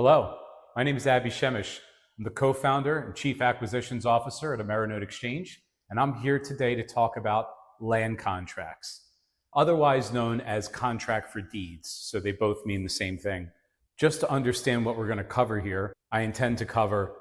Hello, my name is Abby Shemesh. I'm the co-founder and chief acquisitions officer at Amerinote Xchange, and I'm here today to talk about land contracts, otherwise known as contract for deeds. So they both mean the same thing. Just to understand what we're going to cover here, I intend to cover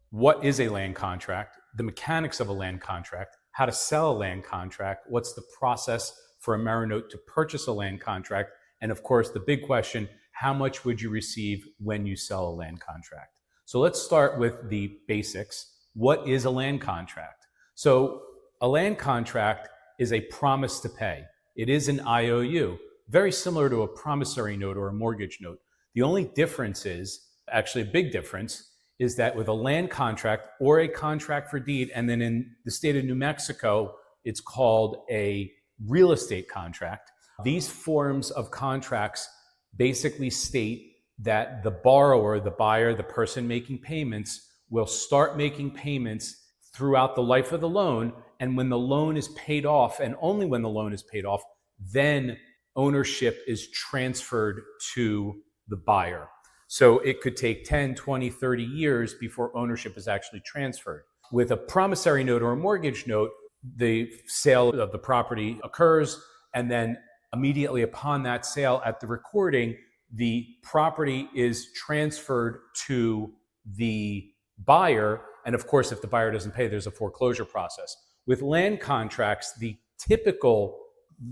what is a land contract, the mechanics of a land contract, how to sell a land contract, what's the process for Amerinote to purchase a land contract, and of course, the big question, how much would you receive when you sell a land contract? So let's start with the basics. What is a land contract? So a land contract is a promise to pay. It is an IOU, very similar to a promissory note or a mortgage note. The only difference is, actually a big difference, is that with a land contract or a contract for deed, and then in the state of New Mexico, it's called a real estate contract. These forms of contracts basically state that the borrower, the buyer, the person making payments will start making payments throughout the life of the loan. And when the loan is paid off, and only when the loan is paid off, then ownership is transferred to the buyer. So it could take 10, 20, 30 years before ownership is actually transferred. With a promissory note or a mortgage note, the sale of the property occurs, and then immediately upon that sale at the recording, the property is transferred to the buyer. And of course, if the buyer doesn't pay, there's a foreclosure process. With land contracts, the typical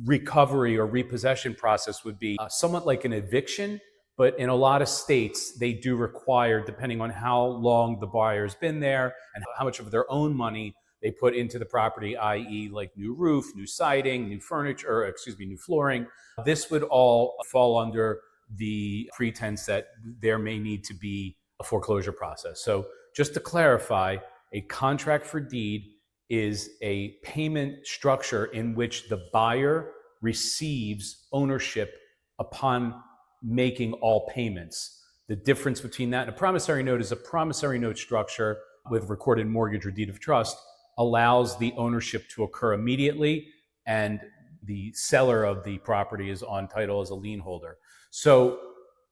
recovery or repossession process would be somewhat like an eviction, but in a lot of states, they do require, depending on how long the buyer's been there and how much of their own money they put into the property, i.e. like new roof, new siding, new furniture, new flooring. This would all fall under the pretense that there may need to be a foreclosure process. So just to clarify, a contract for deed is a payment structure in which the buyer receives ownership upon making all payments. The difference between that and a promissory note is a promissory note structure with recorded mortgage or deed of trust allows the ownership to occur immediately, and the seller of the property is on title as a lien holder. So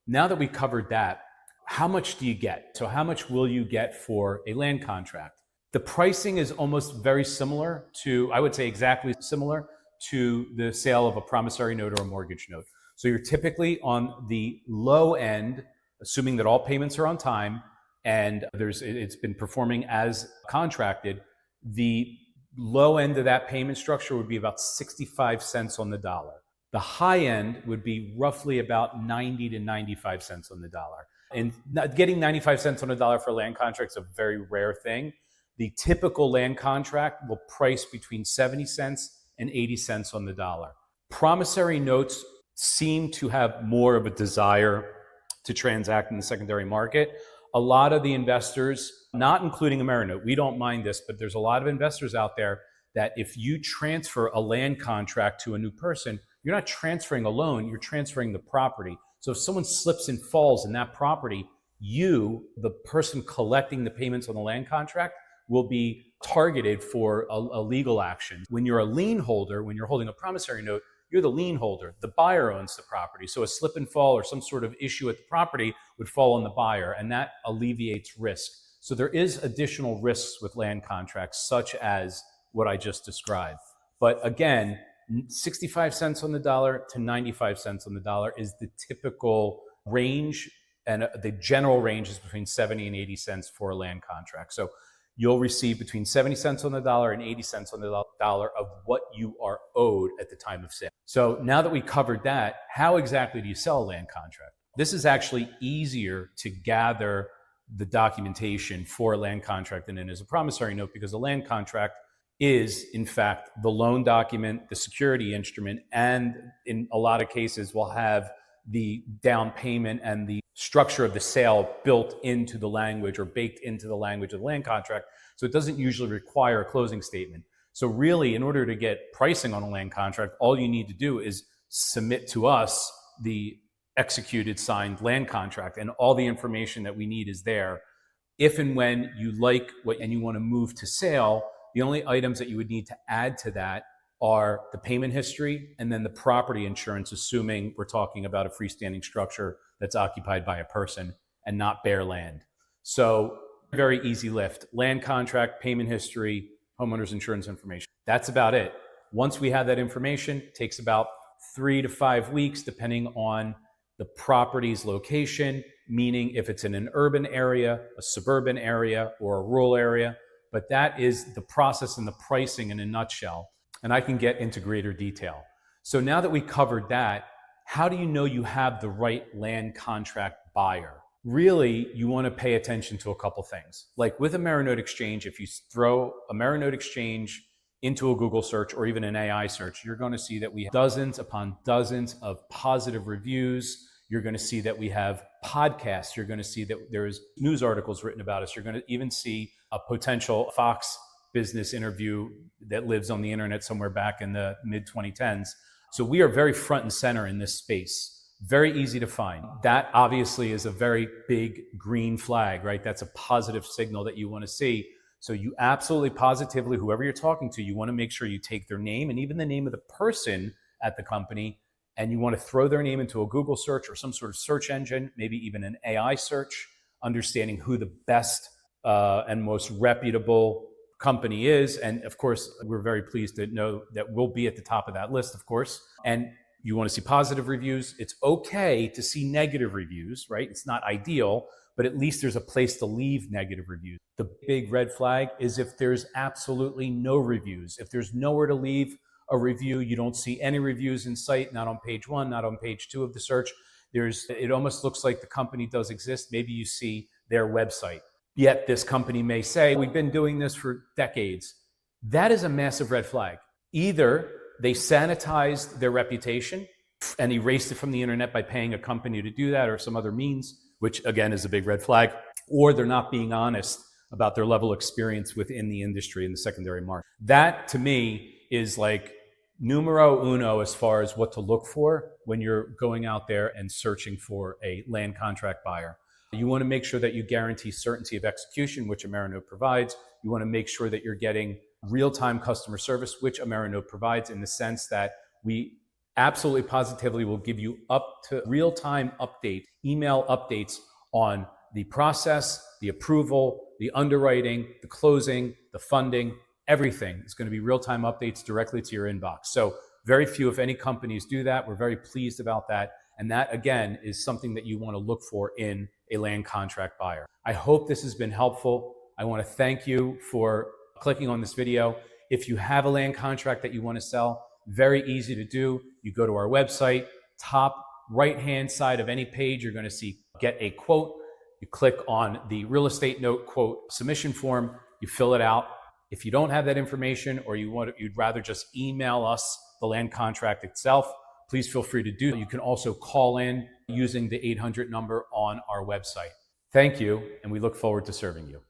now that we covered that, how much do you get? So how much will you get for a land contract? The pricing is almost very similar to, I would say exactly similar to the sale of a promissory note or a mortgage note. So you're typically on the low end, assuming that all payments are on time and it's been performing as contracted. The low end of that payment structure would be about 65 cents on the dollar. The high end would be roughly about 90 to 95 cents on the dollar. And getting 95 cents on the dollar for a land contract is a very rare thing. The typical land contract will price between 70 cents and 80 cents on the dollar. Promissory notes seem to have more of a desire to transact in the secondary market. A lot of the investors, not including Amerinote, we don't mind this, but there's a lot of investors out there that if you transfer a land contract to a new person, you're not transferring a loan, you're transferring the property. So if someone slips and falls in that property, you, the person collecting the payments on the land contract, will be targeted for a legal action. When you're a lien holder, when you're holding a promissory note, you're the lien holder. The buyer owns the property. So a slip and fall or some sort of issue at the property would fall on the buyer, and that alleviates risk. So there is additional risks with land contracts, such as what I just described. But again, 65 cents on the dollar to 95 cents on the dollar is the typical range, and the general range is between 70 and 80 cents for a land contract. So you'll receive between 70 cents on the dollar and 80 cents on the dollar of what you are owed at the time of sale. So now that we covered that, how exactly do you sell a land contract? This is actually easier to gather the documentation for a land contract than it is a promissory note, because a land contract is, in fact, the loan document, the security instrument, and in a lot of cases will have the down payment and the structure of the sale built into the language or baked into the language of the land contract. So it doesn't usually require a closing statement. So really, in order to get pricing on a land contract, all you need to do is submit to us the executed signed land contract, and all the information that we need is there. If and when you like what and you want to move to sale, the only items that you would need to add to that are the payment history and then the property insurance, assuming we're talking about a freestanding structure that's occupied by a person. and not bare land. So very easy lift. Land contract, payment history, homeowner's insurance information. That's about it. Once we have that information, it takes about 3 to 5 weeks, depending on the property's location, meaning if it's in an urban area, a suburban area, or a rural area. But that is the process and the pricing in a nutshell. And I can get into greater detail. So now that we covered that, how do you know you have the right land contract buyer? Really, you want to pay attention to a couple things. Like with Amerinote Xchange, if you throw Amerinote Xchange into a Google search or even an AI search, you're going to see that we have dozens upon dozens of positive reviews. You're going to see that we have podcasts. You're going to see that there's news articles written about us. You're going to even see a potential Fox Business interview that lives on the internet somewhere back in the mid-2010s. So we are very front and center in this space. Very easy to find. That obviously is a very big green flag, right? That's a positive signal that you want to see. So you absolutely positively, whoever you're talking to, you want to make sure you take their name and even the name of the person at the company, and you want to throw their name into a Google search or some sort of search engine, maybe even an AI search, understanding who the best and most reputable company is. And of course, we're very pleased to know that we'll be at the top of that list, of course. And you want to see positive reviews. It's okay to see negative reviews, right? It's not ideal, but at least there's a place to leave negative reviews. The big red flag is if there's absolutely no reviews. If there's nowhere to leave a review, you don't see any reviews in sight, not on page 1, not on page 2 of the search. It almost looks like the company does exist. Maybe you see their website. Yet this company may say, we've been doing this for decades. That is a massive red flag. Either they sanitized their reputation and erased it from the internet by paying a company to do that or some other means, which again is a big red flag, or they're not being honest about their level of experience within the industry in the secondary market. That to me is like numero uno as far as what to look for when you're going out there and searching for a land contract buyer. You want to make sure that you guarantee certainty of execution, which Amerinote provides. You want to make sure that you're getting real-time customer service, which Amerinote provides, in the sense that we absolutely positively will give you up to real-time update, email updates on the process, the approval, the underwriting, the closing, the funding, everything is going to be real-time updates directly to your inbox. So very few, if any, companies do that. We're very pleased about that. And that, again, is something that you want to look for in a land contract buyer. I hope this has been helpful. I want to thank you for clicking on this video. If you have a land contract that you want to sell, very easy to do. You go to our website, top right-hand side of any page, you're going to see Get a Quote. You click on the real estate note quote submission form, you fill it out. If you don't have that information or you'd rather just email us the land contract itself, please feel free to do that. You can also call in using the 800 number on our website. Thank you, and we look forward to serving you.